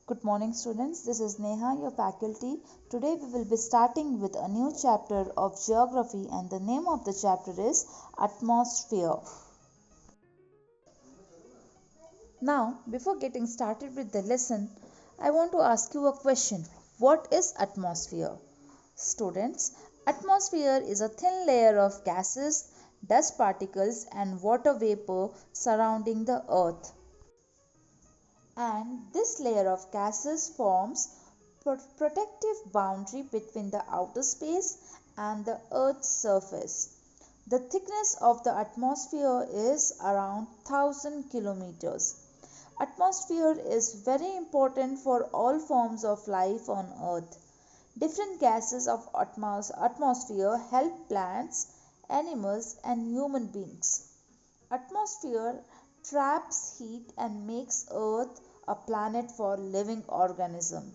Good morning students, this is Neha, your faculty. Today we will be starting with a new chapter of geography and the name of the chapter is Atmosphere. Now, before getting started with the lesson, I want to ask you a question. What is atmosphere? Students, atmosphere is a thin layer of gases, dust particles and water vapor surrounding the earth. And this layer of gases forms protective boundary between the outer space and the earth's surface. The thickness of the atmosphere is around 1000 kilometers. Atmosphere is very important for all forms of life on earth. Different gases of atmosphere help plants, animals and human beings. Atmosphere traps heat and makes earth a planet for living organism.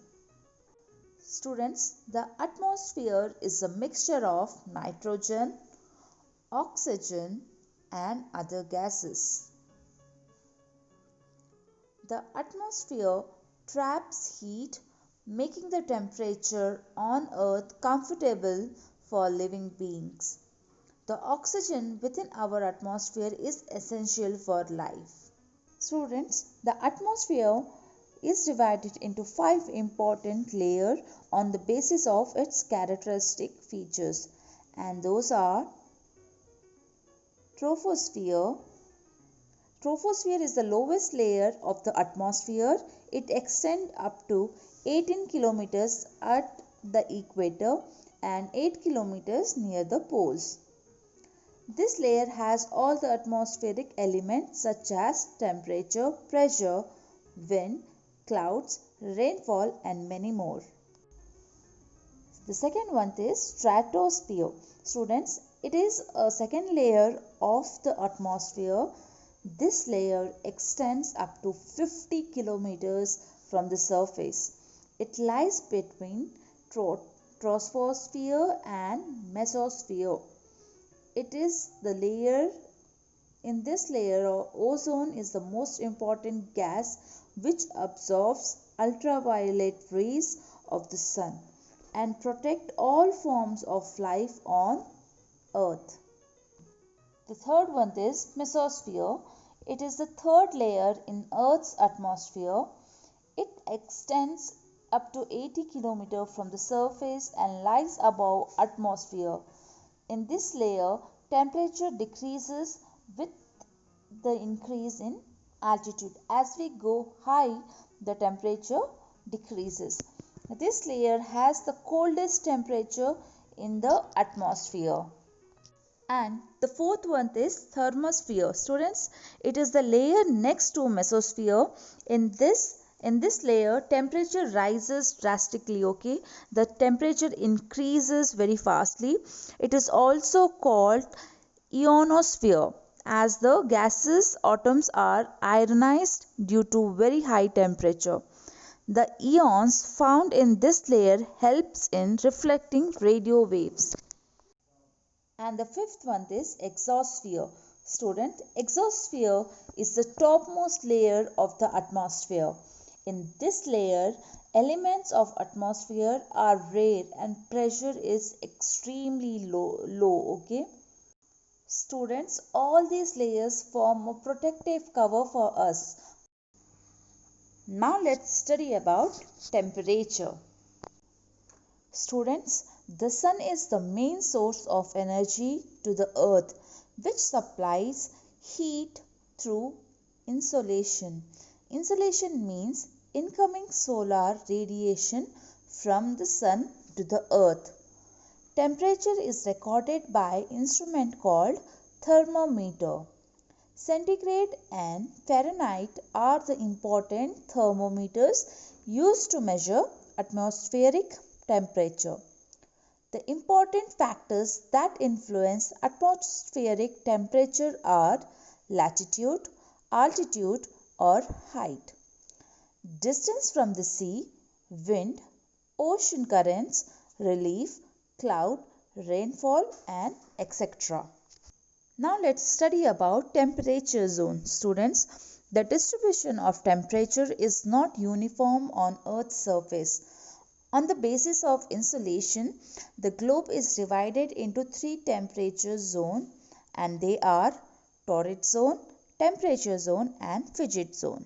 Students, the atmosphere is a mixture of nitrogen, oxygen and other gases. The atmosphere traps heat, making the temperature on earth comfortable for living beings. The oxygen within our atmosphere is essential for life. Students, the atmosphere is divided into 5 important layers on the basis of its characteristic features, and those are troposphere. Troposphere is the lowest layer of the atmosphere. It extends up to 18 kilometers at the equator and 8 kilometers near the poles. This layer has all the atmospheric elements such as temperature, pressure, wind, clouds, rainfall and many more. The second one is stratosphere. Students, it is a second layer of the atmosphere. This layer extends up to 50 kilometers from the surface. It lies between troposphere and mesosphere. It is the layer, in this layer ozone is the most important gas which absorbs ultraviolet rays of the sun and protect all forms of life on earth. The third one is mesosphere. It is the third layer in earth's atmosphere. It extends up to 80 km from the surface and lies above atmosphere. In this layer, temperature decreases with the increase in altitude. As we go high, the temperature decreases. This layer has the coldest temperature in the atmosphere. And the fourth one is thermosphere. Students, it is the layer next to mesosphere. In this layer, temperature rises drastically, okay? The temperature increases very fastly. It is also called ionosphere as the gases atoms are ionized due to very high temperature. The ions found in this layer helps in reflecting radio waves. And the fifth one is exosphere. Student, exosphere is the topmost layer of the atmosphere. In this layer, elements of atmosphere are rare and pressure is extremely low, okay? Students, all these layers form a protective cover for us. Now let's study about temperature. Students, the sun is the main source of energy to the earth, which supplies heat through insolation. Insolation means incoming solar radiation from the sun to the earth. Temperature is recorded by instrument called thermometer. Centigrade and Fahrenheit are the important thermometers used to measure atmospheric temperature. The important factors that influence atmospheric temperature are latitude, altitude or height, distance from the sea, wind, ocean currents, relief, cloud, rainfall and etc. Now let's study about temperature zone. Students, The distribution of temperature is not uniform on Earth's surface. On the basis of insolation, the globe is divided into three temperature zones, and they are torrid zone, temperature zone and frigid zone.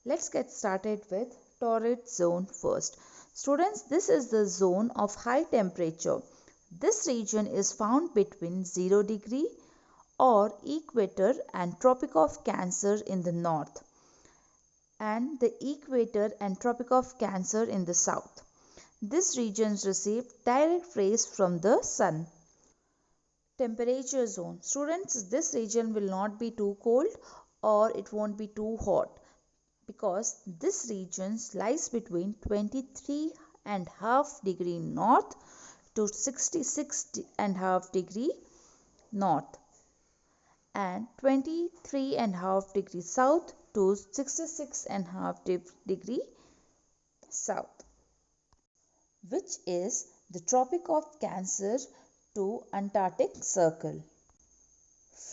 Let's get started with torrid zone first. Students, this is the zone of high temperature. This region is found between 0 degree or equator and Tropic of Cancer in the north and the equator and Tropic of Cancer in the south. This region receives direct rays from the sun. Temperature zone. Students, this region will not be too cold or it won't be too hot, because this region lies between 23.5 degree north to 66.5 degree north and 23.5 degree south to 66.5 degree south, which is the Tropic of Cancer to Antarctic Circle.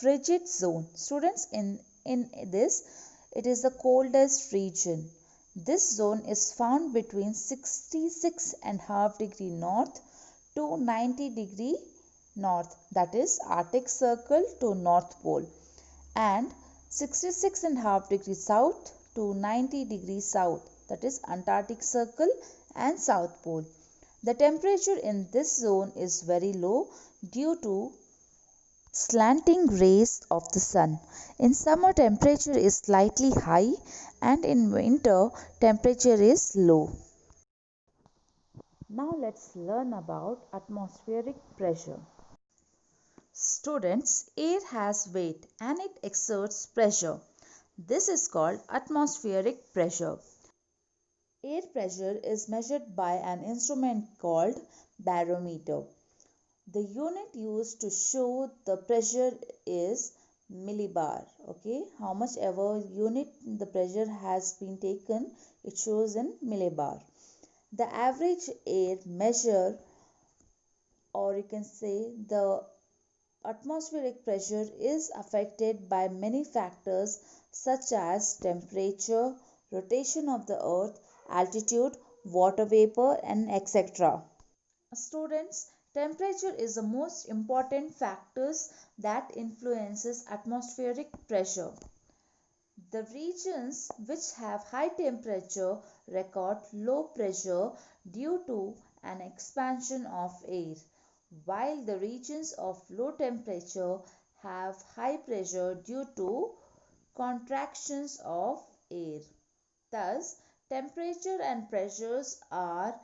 Frigid zone. Students, in this, it is the coldest region. This zone is found between 66.5 degree north to 90 degree north, that is Arctic Circle to North Pole, and 66.5 degree south to 90 degree south, that is Antarctic Circle and South Pole. The temperature in this zone is very low due to slanting rays of the sun. In summer, temperature is slightly high and in winter, temperature is low. Now let's learn about atmospheric pressure. Students, air has weight and it exerts pressure. This is called atmospheric pressure. Air pressure is measured by an instrument called barometer. The unit used to show the pressure is millibar. Okay, how much ever unit the pressure has been taken, it shows in millibar. The average air measure, or you can say the atmospheric pressure, is affected by many factors such as temperature, rotation of the earth, altitude, water vapor and etc. Students, temperature is the most important factors that influences atmospheric pressure. The regions which have high temperature record low pressure due to an expansion of air, while the regions of low temperature have high pressure due to contractions of air. Thus, temperature and pressures are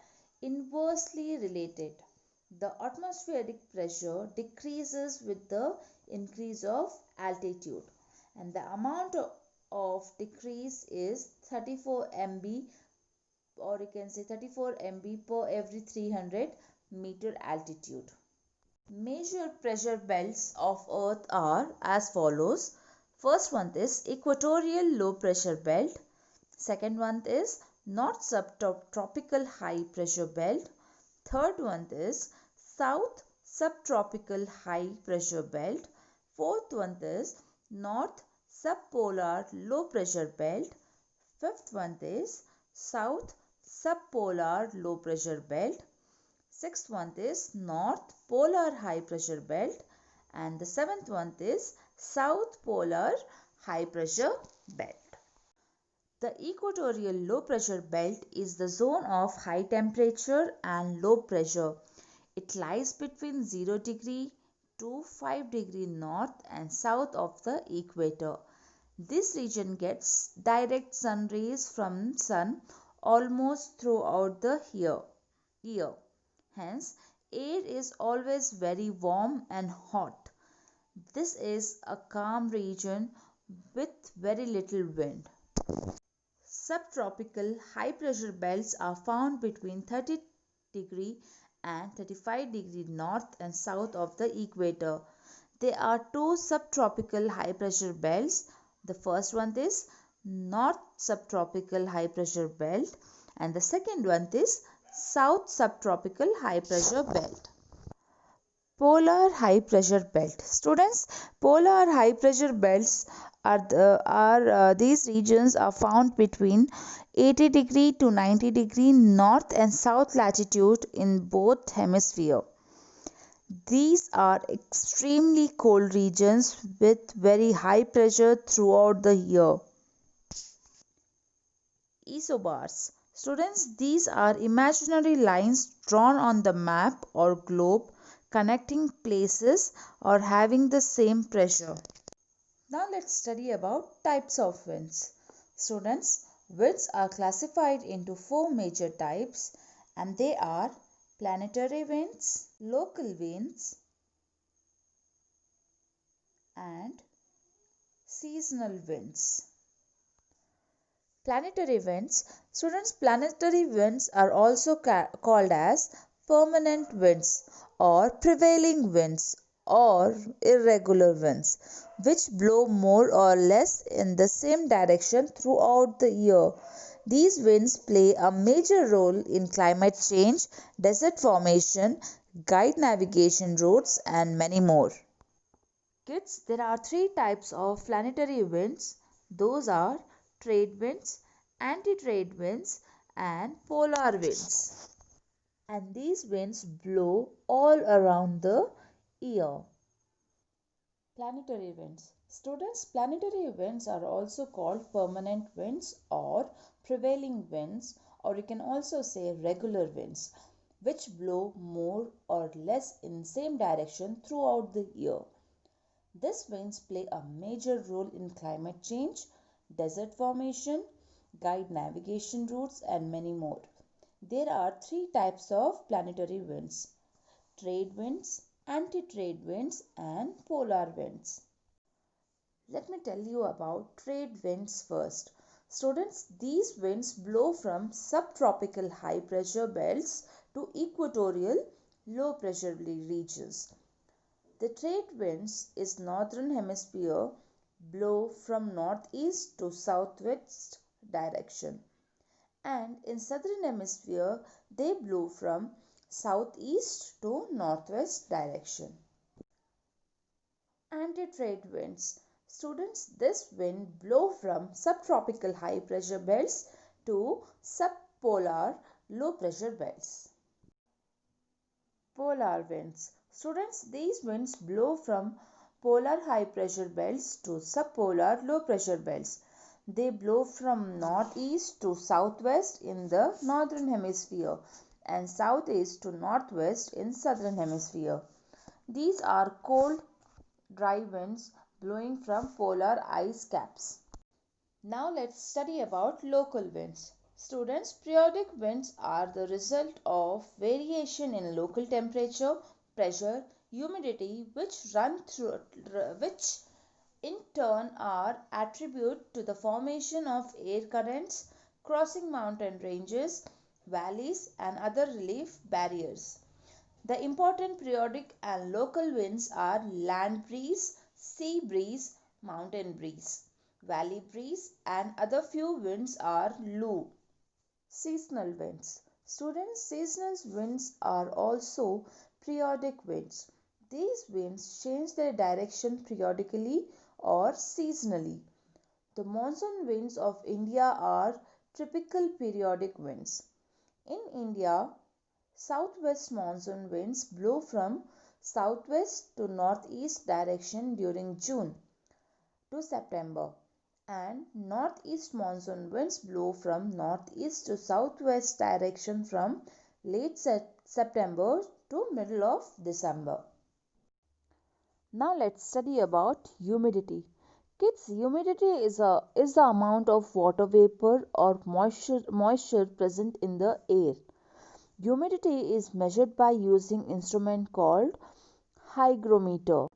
inversely related. The atmospheric pressure decreases with the increase of altitude, and the amount of decrease is 34 mb, or you can say 34 mb per every 300 meter altitude. Major pressure belts of Earth are as follows. First one is equatorial low pressure belt. Second one is north subtropical high pressure belt. Third one is south subtropical high pressure belt. Fourth one is north subpolar low pressure belt. Fifth one is south subpolar low pressure belt. Sixth one is north polar high pressure belt, and the seventh one is south polar high pressure belt. The equatorial low pressure belt is the zone of high temperature and low pressure. It lies between 0 degree to 5 degree north and south of the equator. This region gets direct sun rays from sun almost throughout the year. Hence, air is always very warm and hot. This is a calm region with very little wind. Subtropical high pressure belts are found between 30 degree and 35 degree north and south of the equator. There are two subtropical high pressure belts. The first one is north subtropical high pressure belt, and the second one is south subtropical high pressure belt. Polar high pressure belt. Students, polar high pressure belts these regions are found between 80° to 90° north and south latitude in both hemispheres. These are extremely cold regions with very high pressure throughout the year. Isobars. Students, these are imaginary lines drawn on the map or globe connecting places or having the same pressure. Now let's study about types of winds. Students, winds are classified into four major types, and they are planetary winds, local winds, and seasonal winds. Planetary winds. Students, planetary winds are also called as permanent winds or prevailing winds or irregular winds, which blow more or less in the same direction throughout the year. These winds play a major role in climate change, desert formation, guide navigation routes, and many more. Kids, there are three types of planetary winds. Those are trade winds, anti-trade winds, and polar winds. And these winds blow all around the year. Planetary winds. Students, planetary winds are also called permanent winds or prevailing winds, or you can also say regular winds, which blow more or less in same direction throughout the year. These winds play a major role in climate change, desert formation, guide navigation routes, and many more. There are three types of planetary winds: trade winds, anti-trade winds, and polar winds. Let me tell you about trade winds first. Students, these winds blow from subtropical high pressure belts to equatorial low pressure regions. The trade winds in northern hemisphere blow from northeast to southwest direction, and in southern hemisphere they blow from southeast to northwest direction. Anti-trade winds. Students, this wind blow from subtropical high pressure belts to subpolar low pressure belts. Polar winds. Students, these winds blow from polar high pressure belts to subpolar low pressure belts. They blow from northeast to southwest in the northern hemisphere and southeast to northwest in southern hemisphere. These are cold, dry winds blowing from polar ice caps. Now let's study about local winds. Students, periodic winds are the result of variation in local temperature, pressure, humidity which in turn are attributed to the formation of air currents crossing mountain ranges, valleys and other relief barriers. The important periodic and local winds are land breeze, sea breeze, mountain breeze, valley breeze, and other few winds are low. Seasonal winds. Students, seasonal winds are also periodic winds. These winds change their direction periodically or seasonally. The monsoon winds of India are typical periodic winds. In India, southwest monsoon winds blow from southwest to northeast direction during June to September, and northeast monsoon winds blow from northeast to southwest direction from late September to middle of December. Now let's study about humidity. Kids, humidity is the amount of water vapor or moisture present in the air. Humidity is measured by using instrument called hygrometer.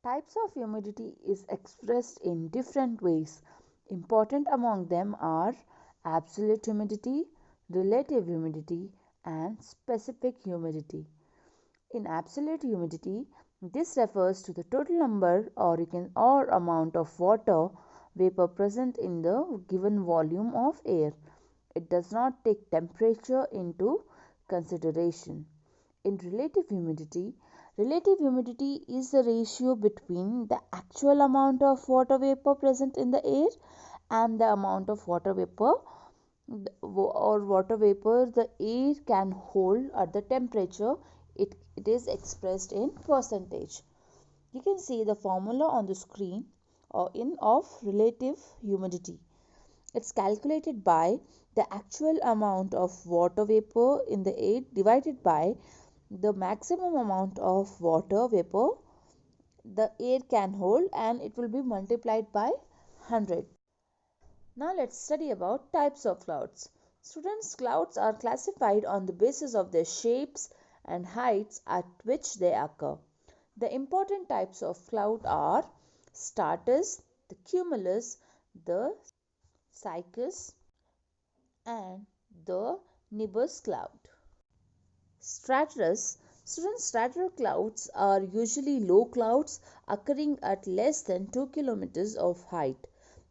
Types of humidity is expressed in different ways. Important among them are absolute humidity, relative humidity, and specific humidity. In absolute humidity, this refers to the total number or amount of water vapor present in the given volume of air. It does not take temperature into consideration. In relative humidity, Relative humidity is the ratio between the actual amount of water vapor present in the air and the amount of water vapor the air can hold at the temperature. It is expressed in percentage. You can see the formula on the screen of relative humidity. It's calculated by the actual amount of water vapor in the air divided by the maximum amount of water vapor the air can hold, and it will be multiplied by 100. Now let's study about types of clouds. Students, clouds are classified on the basis of their shapes and heights at which they occur. The important types of cloud are stratus, the cumulus, the cirrus, and the nimbus cloud. Stratus. Stratus clouds are usually low clouds occurring at less than 2 kilometers of height.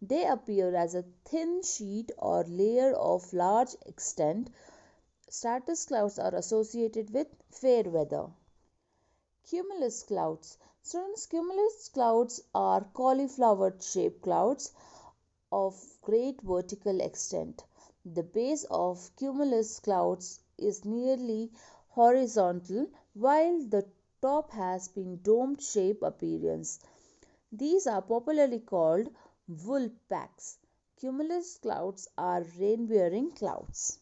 They appear as a thin sheet or layer of large extent. Stratus clouds are associated with fair weather. Cumulus clouds. Cumulus clouds are cauliflower shaped clouds of great vertical extent. The base of cumulus clouds is nearly horizontal, while the top has been domed shape appearance. These are popularly called wool packs. Cumulus clouds are rain-bearing clouds.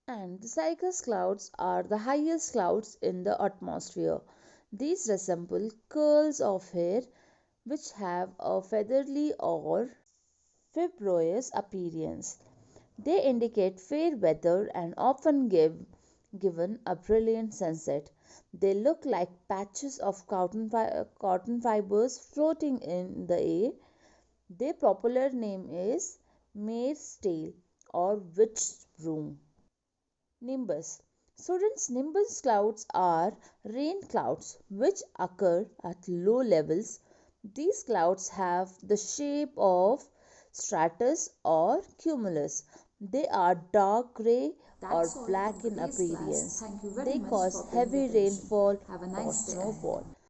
And the cirrus clouds are the highest clouds in the atmosphere. These resemble curls of hair which have a feathery or fibrous appearance. They indicate fair weather and often given a brilliant sunset. They look like patches of cotton fibers floating in the air. Their popular name is mare's tail or witch's broom. Nimbus. Students, nimbus clouds are rain clouds which occur at low levels. These clouds have the shape of stratus or cumulus. They are dark gray or black in appearance. They cause heavy rainfall or snowfall.